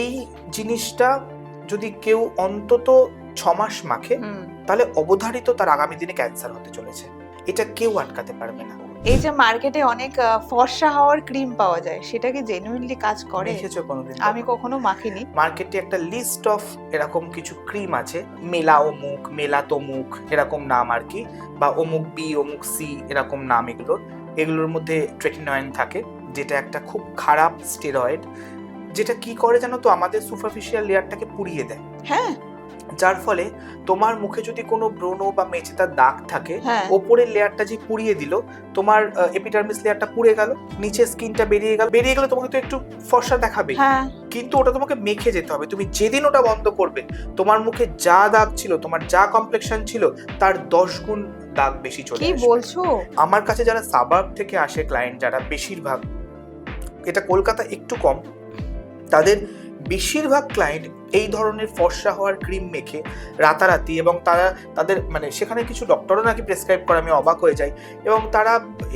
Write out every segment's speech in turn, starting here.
এই জিনিসটা যদি কেউ অন্তত 6 মাস মাখে তাহলে অবধারিত তার আগামী দিনে ক্যান্সার হতে চলেছে। এটা কেউ আটকাতে পারবে না। এই যে মার্কেটে অনেক ফর্সা হওয়ার ক্রিম পাওয়া যায়, সেটা কি জেনুইনলি কাজ করে? দেখেছো কোনোদিন? আমি কখনো মাখিনি। মার্কেটে একটা লিস্ট অফ এরকম কিছু ক্রিম আছে, মেলা অমুক, মেলা তমুক, এরকম নাম আর কি, বা অমুক বি অমুক সি এরকম নাম এগুলোর মধ্যে ট্রেটিনয়েড থাকে, যেটা একটা খুব খারাপ স্টেরয়েড, যেটা কি করে জানো তো, আমাদের সুপারফিশিয়াল লেয়ারটাকে পুড়িয়ে দেয়। হ্যাঁ, যার ফলে তোমার মুখে যদি কোনো ব্রণ বা মেচেদার দাগ থাকে, হ্যাঁ। ওপরের লেয়ারটা যে পুড়িয়ে দিল, তোমার এপিডার্মিস লেয়ারটা পুড়ে গেল, নিচের স্কিনটা বেরিয়ে গেলে তোমাকে তো একটু ফর্সা দেখাবে, হ্যাঁ। কিন্তু ওটা তোমাকে মেখে যেতে হবে। তুমি যেদিন ওটা বন্ধ করবে, তোমার মুখে যা দাগ ছিল, তোমার যা কমপ্লেক্সন ছিল, তার 10 গুণ দাগ বেশি চলে কি আসবে। বলছো? আমার কাছে যারা সাবার্ব থেকে আসে ক্লায়েন্ট, যারা বেশিরভাগ, এটা কলকাতা একটু কম, তাদের বেশিরভাগ ক্লায়েন্ট এই ধরনের ফর্সা হওয়ার ক্রিম মেখে রাতারাতি, এবং তাদের মানে সেখানে কিছু ডক্টরও নাকি প্রেসক্রাইব করে, আমি অবাক হয়ে যাই। এবং তারা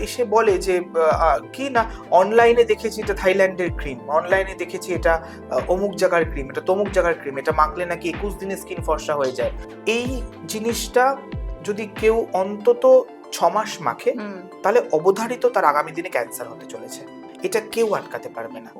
এসে বলে যে কি না, অনলাইনে দেখেছি এটা থাইল্যান্ডের ক্রিম, অনলাইনে দেখেছি এটা অমুক জায়গার ক্রিম, এটা তমুক জায়গার ক্রিম, এটা মাখলে নাকি 21 দিনে স্কিন ফর্সা হয়ে যায়। এই জিনিসটা যদি কেউ অন্তত 6 মাস মাখে তাহলে অবধারিত তার আগামী দিনে ক্যান্সার হতে চলেছে। এটা কেউ আটকাতে পারবে না।